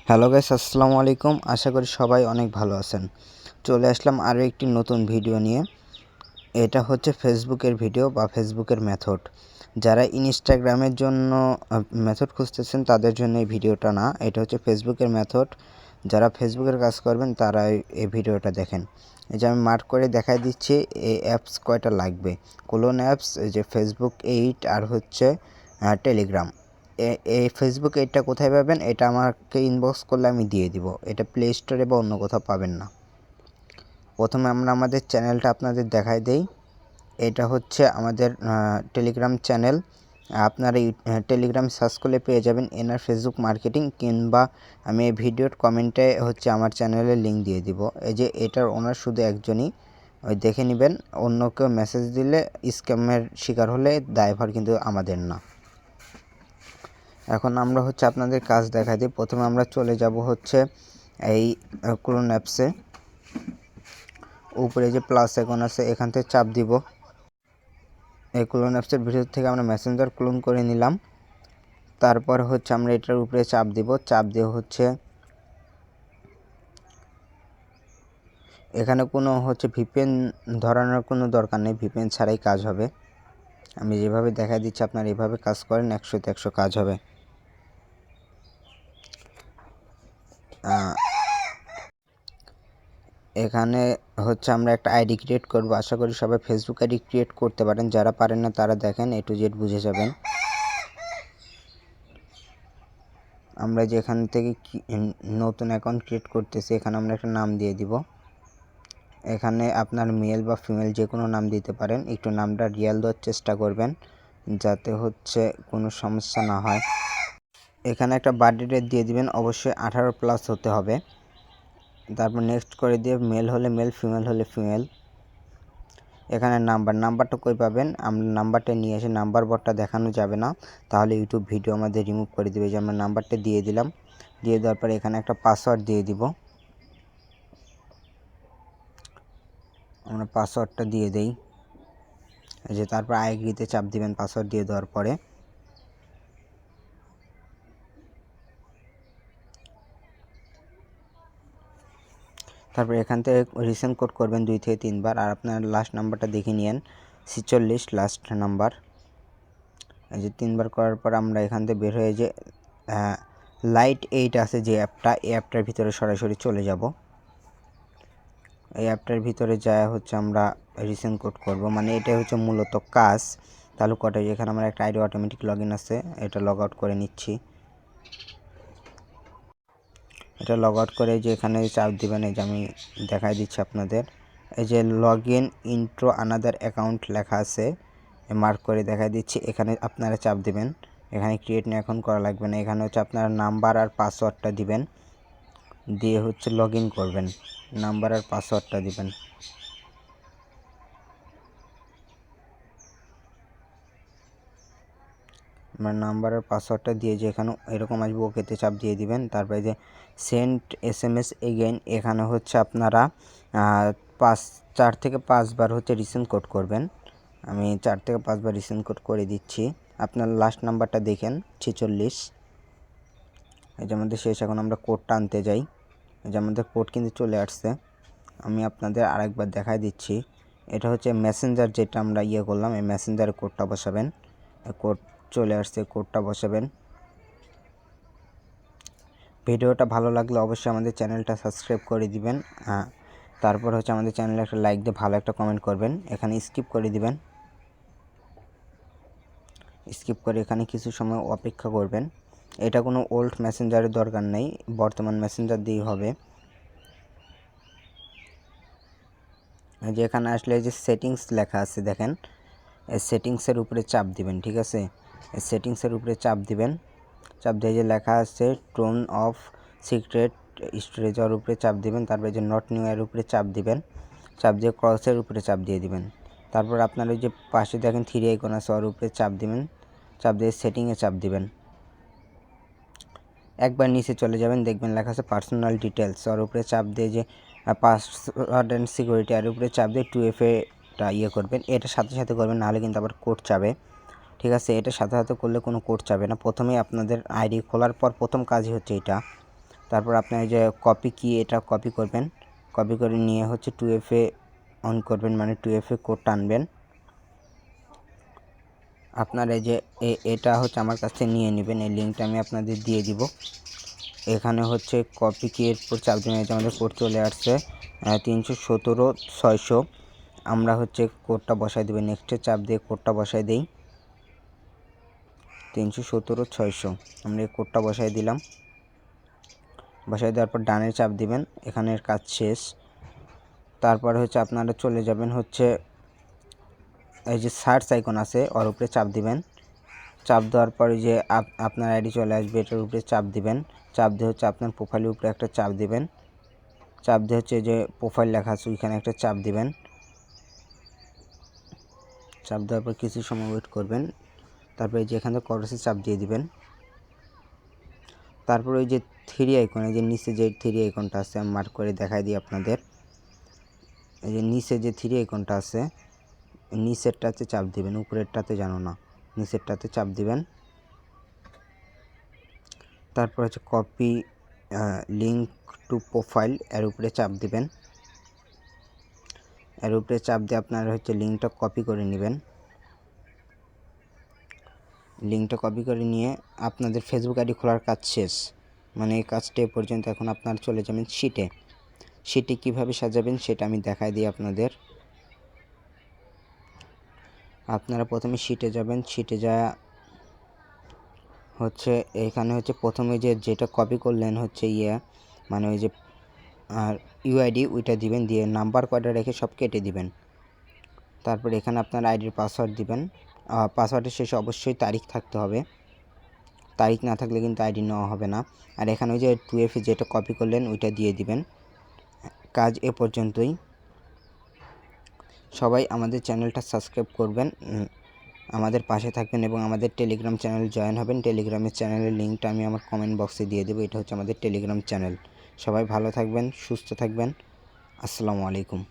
Hello guys, আসসালামু আলাইকুম। আশা করি সবাই অনেক ভালো আছেন। চলে আসলাম আরও একটি নতুন ভিডিও নিয়ে। এটা হচ্ছে ফেসবুকের ভিডিও বা ফেসবুকের মেথড। যারা ইনস্টাগ্রামের জন্য মেথড খুঁজতেছেন তাদের জন্য এই ভিডিওটা না, এটা হচ্ছে ফেসবুকের মেথড। যারা ফেসবুকের কাজ করবেন তারা এই ভিডিওটা দেখেন। এই যে আমি মার্ক করে দেখাই দিচ্ছি এই অ্যাপস কয়টা লাগবে। কোলন অ্যাপস, এই যে ফেসবুক 8 আর হচ্ছে টেলিগ্রাম। এই ফেসবুক এইটা কোথায় পাবেন? এটা আমাকে ইনবক্স করলে আমি দিয়ে দিব। এটা প্লে স্টোরে বা অন্য কোথাও পাবেন না। প্রথমে আমরা আমাদের চ্যানেলটা আপনাদের দেখাই দেই। এটা হচ্ছে আমাদের টেলিগ্রাম চ্যানেল। আপনারা টেলিগ্রাম সার্চ করলে পেয়ে যাবেন এনআর ফেসবুক মার্কেটিং, কিংবা আমি এই ভিডিওর কমেন্টে হচ্ছে আমার চ্যানেলের লিঙ্ক দিয়ে দিব। এই যে এটার ওনার শুধু একজনই, ওই দেখে নেবেন। অন্য কেউ মেসেজ দিলে স্ক্যামের শিকার হলে দায়ভার কিন্তু আমাদের না। এখন আমরা হচ্ছে আপনাদের কাজ দেখাই দিই। প্রথমে আমরা চলে যাব হচ্ছে এই ক্লোন অ্যাপসে। উপরে যে প্লাস আইকন আছে এখান থেকে চাপ দিব। এই ক্লোন অ্যাপসের ভিতর থেকে আমরা মেসেঞ্জার ক্লোন করে নিলাম। তারপর হচ্ছে আমরা এটার উপরে চাপ দিব। চাপ দিয়ে হচ্ছে এখানে কোনো হচ্ছে ভিপিএন ধরানোর কোনো দরকার নেই, ভিপিএন ছাড়াই কাজ হবে। আমি যেভাবে দেখা দিচ্ছি আপনারা এভাবে কাজ করেন, 100তে 100 কাজ হবে। এখানে হচ্ছে আমরা একটা আইডি ক্রিয়েট করব। আশা করি সবাই ফেসবুক আইডি ক্রিয়েট করতে পারেন। যারা পারেন না তারা দেখেন, A to Z বুঝে যাবেন। আমরা যেখান থেকে নতুন অ্যাকাউন্ট ক্রিয়েট করতেছি এখানে আমরা একটা নাম দিয়ে দিব। এখানে আপনার মেল বা ফিমেল যে কোনো নাম দিতে পারেন। একটু নামটা রিয়েল দেওয়ার চেষ্টা করবেন যাতে হচ্ছে কোনো সমস্যা না হয়। এখানে একটা বার্থডে ডেট দিয়ে দিবেন, অবশ্যই 18+ হতে হবে। তারপর নেক্সট করে দিয়ে মেল হলে মেল, ফিমেল হলে ফিমেল। এখানে নাম্বারটা কই পাবেন? আমরা নাম্বারটা নিয়ে এসে নাম্বার বটটা দেখানো যাবে না, তাহলে ইউটিউব ভিডিও আমাদের রিমুভ করে দেবে। যে আমরা নাম্বারটা দিয়ে দিলাম। দিয়ে দেওয়ার পরে এখানে একটা পাসওয়ার্ড দিয়ে দিব। আমরা পাসওয়ার্ডটা দিয়ে দেই। এই যে তারপর আই এগ্রিতে চাপ দিবেন পাসওয়ার্ড দিয়ে দেওয়ার পরে। তারপর এখান থেকে রিসেন্ড কোড করবেন 2 থেকে 3 বার। আর আপনার লাস্ট নাম্বারটা দেখে নিন, 46 লাস্ট নাম্বার। এই যে 3 বার করার পর আমরা এখান থেকে বের হয়ে যে লাইট 8 আছে যে অ্যাপটা, এই অ্যাপটার ভিতরে সরাসরি চলে যাব। এই অ্যাপটার ভিতরে যায় হচ্ছে আমরা রিসেন্ড কোড করব, মানে এটা হচ্ছে মূলত কাজ চালু করা। এখানে আমার একটা আইডি অটোমেটিক লগ ইন আছে, এটা লগ আউট করে নিচ্ছি। এটা লগ আউট করে যে এখানে চাপ দিবেন। এই যে আমি দেখাই দিচ্ছি আপনাদের। এই যে log in intro another account লেখা আছে, মার্ক করে দেখাই দিচ্ছি। এখানে আপনারা চাপ দিবেন। এখানে ক্রিয়েট নিয়ে এখন করা লাগবে না। এখানে হচ্ছে আপনারা নাম্বার আর পাসওয়ার্ডটা দিবেন, দিয়ে হচ্ছে লগ ইন করবেন। নাম্বার আর পাসওয়ার্ডটা দিবেন। আমার নাম্বার আর পাসওয়ার্ডটা দিয়ে যে এখানে এরকম আসবে, ওকেতে চাপ দিয়ে দিবেন। তারপরে যে সেন্ড SMS এগেইন, এখানে হচ্ছে আপনারা 4 থেকে 5 বার হচ্ছে রিসেন্ড কোড করবেন। আমি 4 থেকে 5 বার রিসেন্ড কোড করে দিচ্ছি। আপনার লাস্ট নাম্বারটা দেখেন 46। এই যে আমাদের শেষ। এখন আমরা কোডটা আনতে যাই। এই যে আমাদের কোড কিন্তু চলে আসছে। আমি আপনাদের আরেকবার দেখাই দিচ্ছি। এটা হচ্ছে মেসেঞ্জার, যেটা আমরা করলাম, এই মেসেঞ্জারে কোডটা বসাবেন। কোড চলে আসছে, কোডটা বসাবেন। ভিডিওটা ভালো লাগলে অবশ্যই আমাদের চ্যানেলটা সাবস্ক্রাইব করে দিবেন। তারপর হচ্ছে আমাদের চ্যানেলে একটা লাইক দিয়ে ভালো একটা কমেন্ট করবেন। এখানে স্কিপ করে দিবেন। স্কিপ করে এখানে কিছু সময় অপেক্ষা করবেন। এটা কোনো ওল্ড মেসেঞ্জারের দরকার নেই, বর্তমান মেসেঞ্জার দিয়েই হবে। যে এখানে আসলে যে সেটিংস লেখা আছে দেখেন, এই সেটিংসের উপরে চাপ দিবেন। ঠিক আছে, এই সেটিংসের উপরে চাপ দিবেন। চাপ দিয়ে যে লেখা আছে টোন অফ সিক্রেট স্টোরেজের উপরে চাপ দিবেন। তারপরে যে নট নিউ এর উপরে চাপ দিবেন। চাপ দিয়ে ক্রসের উপরে চাপ দিয়ে দিবেন। তারপর আপনার ওই যে পাশে দেখেন 3 আইকন আছে, ওর উপরে চাপ দিবেন। চাপ দিয়ে সেটিংয়ে চাপ দিবেন। একবার নিচে চলে যাবেন, দেখবেন লেখা আছে পার্সোনাল ডিটেলস, ওর উপরে চাপ দিয়ে যে পাসওয়ার্ড অ্যান্ড সিকিউরিটি এর উপরে চাপ দিয়ে 2FA করবেন। এটা সাথে সাথে করবেন, নাহলে কিন্তু আবার কোড চাবে। ঠিক আছে, এটা সাথে সাথে করলে কোনো কোড চাবে না। প্রথমেই আপনাদের আইডি খোলার পর প্রথম কাজই হচ্ছে এটা। তারপর আপনার এই যে কপি কি, এটা কপি করবেন, কপি করে নিয়ে হচ্ছে 2FA অন করবেন, মানে 2FA কোড টানবেন। আপনার এই যে এটা হচ্ছে আমার কাছ থেকে নিয়ে নেবেন, এই লিঙ্কটা আমি আপনাদের দিয়ে দিব। এখানে হচ্ছে কপি কি এর উপর চাপ দিবেন, আমাদের কোড চলে আসছে 317 600। আমরা হচ্ছে কোডটা বসাই দেবেন, নেক্সটে চাপ দিয়ে কোডটা বসাই দেই 317 600। আমরা এই কোডটা বসাই দিলাম। বসাই দেওয়ার পর ডানে চাপ দিবেন, এখানের কাজ শেষ। তারপর হচ্ছে আপনারা চলে যাবেন হচ্ছে এই যে সার্চ আইকন আছে ওর উপরে চাপ দিবেন। চাপ দেওয়ার পর যে আপনার আইডি চলে আসবে, এটার উপরে চাপ দিবেন। চাপ দিয়ে হচ্ছে আপনার প্রোফাইলের উপরে একটা চাপ দিবেন। চাপ দিয়ে হচ্ছে যে প্রোফাইল লেখা আছে ওইখানে একটা চাপ দিবেন। চাপ দেওয়ার পর কিছু সময় ওয়েট করবেন। তারপরে যে এখানে ক্রসে চাপ দিয়ে দিবেন। তারপর ওই যে থ্রি আইকন, এই যে নিচে যে থ্রি আইকনটা আছে আমি মার্ক করে দেখাই দিই আপনাদের। এই যে নিচে যে থ্রি আইকনটা আছে নিচেরটাতে চাপ দিবেন, উপরেরটাতে জানো না, নিচেরটাতে চাপ দিবেন। তারপর হচ্ছে কপি লিঙ্ক টু প্রোফাইল, এর উপরে চাপ দিবেন। এর উপরে চাপ দিয়ে আপনারা হচ্ছে লিঙ্কটা কপি করে নেবেন। লিঙ্কটা কপি করে নিয়ে আপনাদের ফেসবুক আইডি খোলার কাজ শেষ, মানে এই কাজটা এ পর্যন্ত। এখন আপনারা চলে যাবেন শিটে। শিটে কীভাবে সাজাবেন সেটা আমি দেখাই দিই আপনাদের। আপনারা প্রথমে শিটে যাবেন, শিটে যা হচ্ছে এখানে হচ্ছে প্রথমে যেটা কপি করলেন হচ্ছে মানে ওই যে আর ইউআইডি ওইটা দিবেন, দিয়ে নাম্বার কয়টা রেখে সব কেটে দিবেন। তারপর এখানে আপনার আইডির পাসওয়ার্ড দিবেন। পাসওয়ার্ডের শেষে অবশ্যই তারিখ থাকতে হবে, তারিখ না থাকলে কিন্তু আইডি নেওয়া হবে না। আর এখানে ওই যে 2FA যেটা কপি করলেন ওইটা দিয়ে দিবেন। কাজ এ পর্যন্তই। সবাই আমাদের চ্যানেলটা সাবস্ক্রাইব করবেন, আমাদের পাশে থাকবেন এবং আমাদের টেলিগ্রাম চ্যানেল জয়েন হবেন। টেলিগ্রামের চ্যানেলের লিঙ্কটা আমি আমার কমেন্ট বক্সে দিয়ে দেবো। এটা হচ্ছে আমাদের টেলিগ্রাম চ্যানেল। সবাই ভালো থাকবেন, সুস্থ থাকবেন। আসসালামু আলাইকুম।